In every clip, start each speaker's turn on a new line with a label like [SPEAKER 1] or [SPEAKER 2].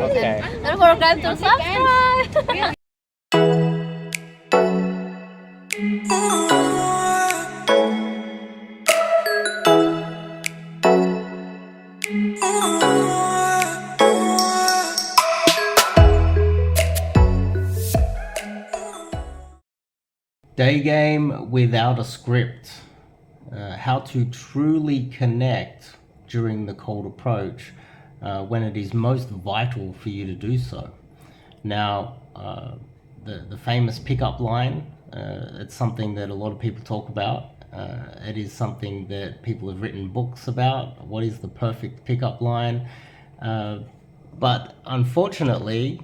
[SPEAKER 1] Okay.
[SPEAKER 2] Don't forget to subscribe.
[SPEAKER 3] Day game without a script. How to truly connect during the cold approach when it is most vital for you to do so. Now, the famous pickup line, it's something that a lot of people talk about. It is something that people have written books about. What is the perfect pickup line? But unfortunately,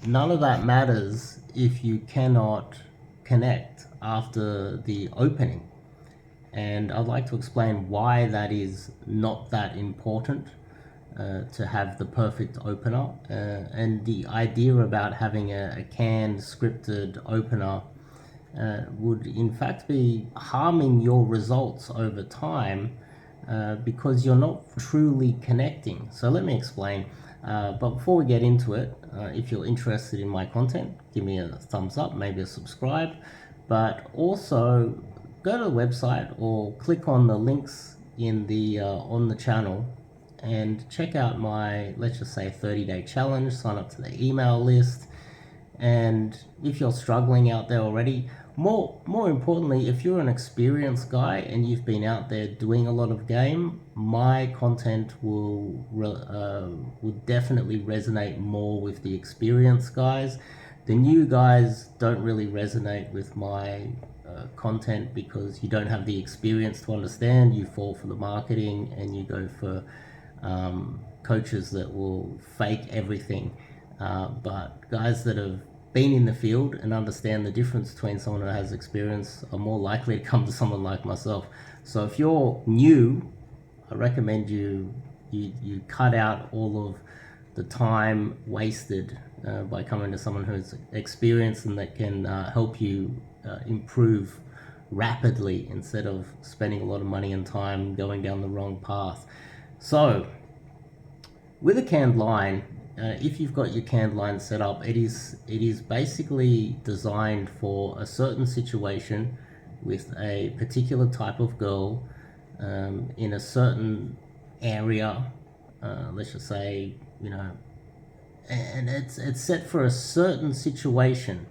[SPEAKER 3] none of that matters if you cannot connect after the opening. And I'd like to explain why that is not that important to have the perfect opener. And the idea about having a canned scripted opener would in fact be harming your results over time because you're not truly connecting. So let me explain. But before we get into it, if you're interested in my content, give me a thumbs up, maybe a subscribe, but also go to the website or click on the links in the on the channel and check out my, let's just say, 30-day challenge. Sign up to the email list. And if you're struggling out there already, more importantly, if you're an experienced guy and you've been out there doing a lot of game, my content would definitely resonate more with the experienced guys. The new guys don't really resonate with my content because you don't have the experience to understand. You fall for the marketing and you go for coaches that will fake everything. But guys that have been in the field and understand the difference between someone who has experience are more likely to come to someone like myself. So if you're new, I recommend you cut out all of the time wasted by coming to someone who's experienced and that can help you improve rapidly instead of spending a lot of money and time going down the wrong path. So with a canned line, if you've got your canned line set up, it is basically designed for a certain situation with a particular type of girl in a certain area. Let's just say, and it's set for a certain situation.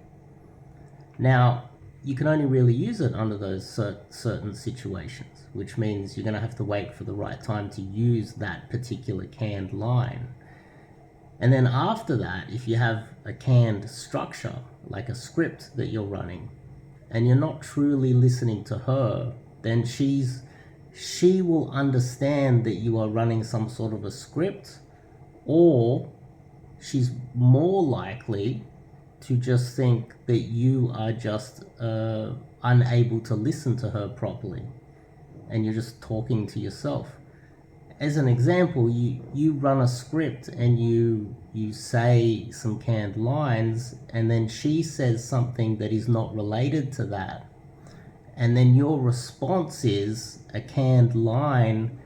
[SPEAKER 3] Now, you can only really use it under those certain situations, which means you're going to have to wait for the right time to use that particular canned line. And then after that, if you have a canned structure, like a script that you're running, and you're not truly listening to her, then she will understand that you are running some sort of a script, or she's more likely to just think that you are just unable to listen to her properly, and you're just talking to yourself. As an example, you run a script and you say some canned lines, and then she says something that is not related to that, and then your response is a canned line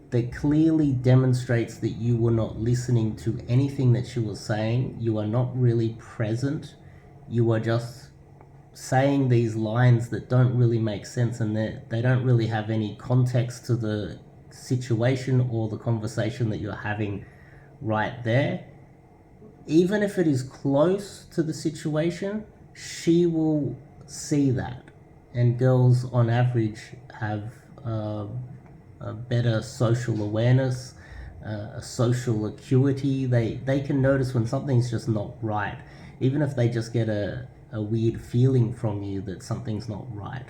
[SPEAKER 3] that clearly demonstrates that you were not listening to anything that she was saying. You are not really present. You are just saying these lines that don't really make sense, and they don't really have any context to the situation or the conversation that you're having right there. Even if it is close to the situation, she will see that. And girls on average have a better social awareness, a social acuity. They can notice when something's just not right, even if they just get a weird feeling from you that something's not right.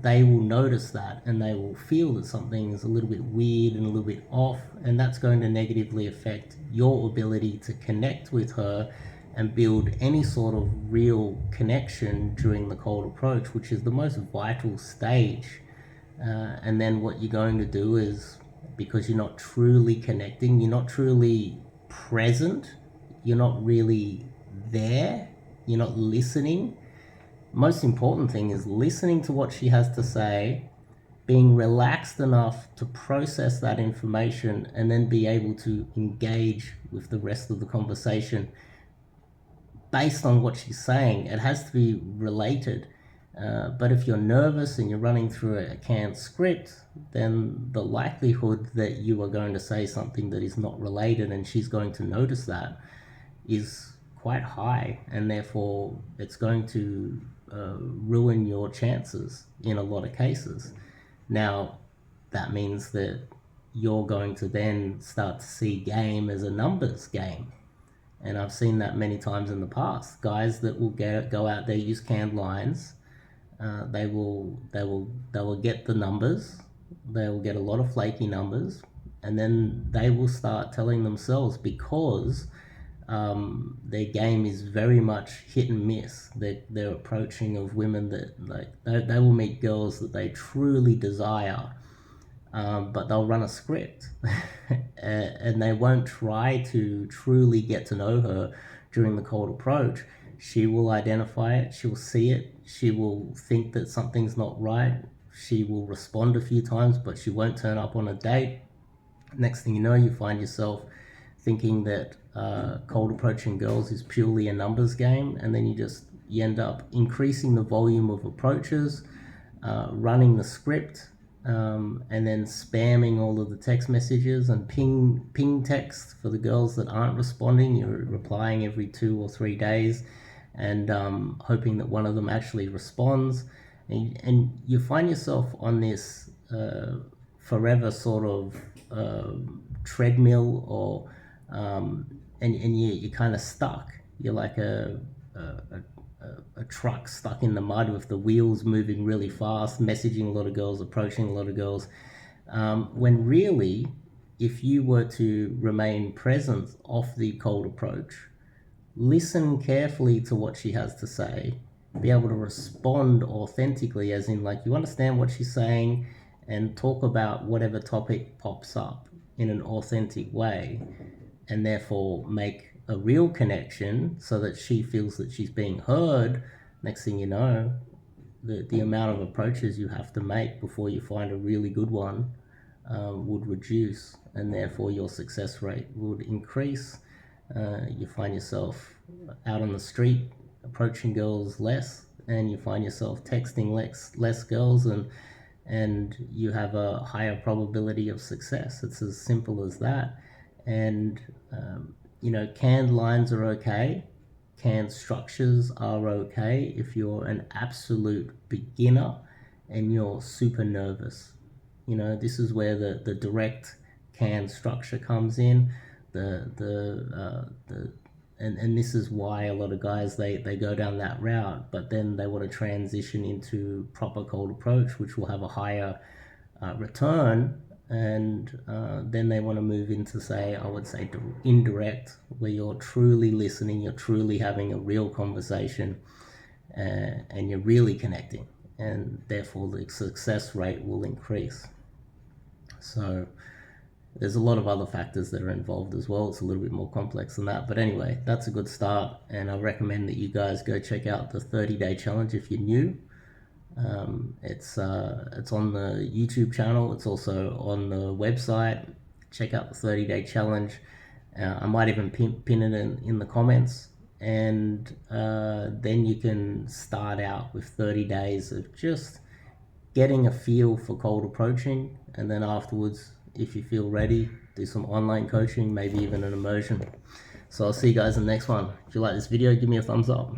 [SPEAKER 3] They will notice that, and they will feel that something is a little bit weird and a little bit off, and that's going to negatively affect your ability to connect with her and build any sort of real connection during the cold approach, which is the most vital stage. And then what you're going to do is, because you're not truly connecting, you're not truly present, you're not really there, you're not listening. Most important thing is listening to what she has to say, being relaxed enough to process that information and then be able to engage with the rest of the conversation based on what she's saying. It has to be related. But if you're nervous and you're running through a canned script, then the likelihood that you are going to say something that is not related and she's going to notice that is quite high, and therefore it's going to ruin your chances in a lot of cases. Now, that means that you're going to then start to see game as a numbers game. And I've seen that many times in the past. Guys that will go out there, use canned lines, they will get the numbers, they will get a lot of flaky numbers, and then they will start telling themselves, because their game is very much hit and miss. Their approaching of women that they will meet girls that they truly desire, but they'll run a script and they won't try to truly get to know her during the cold approach. She will identify it, she'll see it, she will think that something's not right, she will respond a few times, but she won't turn up on a date. Next thing you know, you find yourself thinking that cold approaching girls is purely a numbers game, and then you end up increasing the volume of approaches, running the script, and then spamming all of the text messages and ping text for the girls that aren't responding. You're replying every 2 or 3 days and hoping that one of them actually responds, and you find yourself on this forever sort of treadmill, or and you're kind of stuck. You're like a truck stuck in the mud with the wheels moving really fast, messaging a lot of girls, approaching a lot of girls, when really, if you were to remain present off the cold approach, listen carefully to what she has to say, be able to respond authentically, as in, like, you understand what she's saying, and talk about whatever topic pops up in an authentic way, and therefore make a real connection so that she feels that she's being heard. Next thing you know, the amount of approaches you have to make before you find a really good one would reduce, and therefore your success rate would increase. You find yourself out on the street approaching girls less, and you find yourself texting less girls, and you have a higher probability of success. It's as simple as that. And canned lines are okay, canned structures are okay if you're an absolute beginner and you're super nervous. This is where the direct canned structure comes in. And this is why a lot of guys they go down that route, but then they want to transition into proper cold approach, which will have a higher return, and then they want to move into, I would say indirect, where you're truly listening, you're truly having a real conversation, and you're really connecting, and therefore the success rate will increase. So there's a lot of other factors that are involved as well. It's a little bit more complex than that. But anyway, that's a good start. And I recommend that you guys go check out the 30-day challenge if you're new. It's on the YouTube channel. It's also on the website. Check out the 30-day challenge. I might even pin it in the comments. And then you can start out with 30 days of just getting a feel for cold approaching. And then afterwards, if you feel ready, do some online coaching, maybe even an immersion. So I'll see you guys in the next one. If you like this video, give me a thumbs up.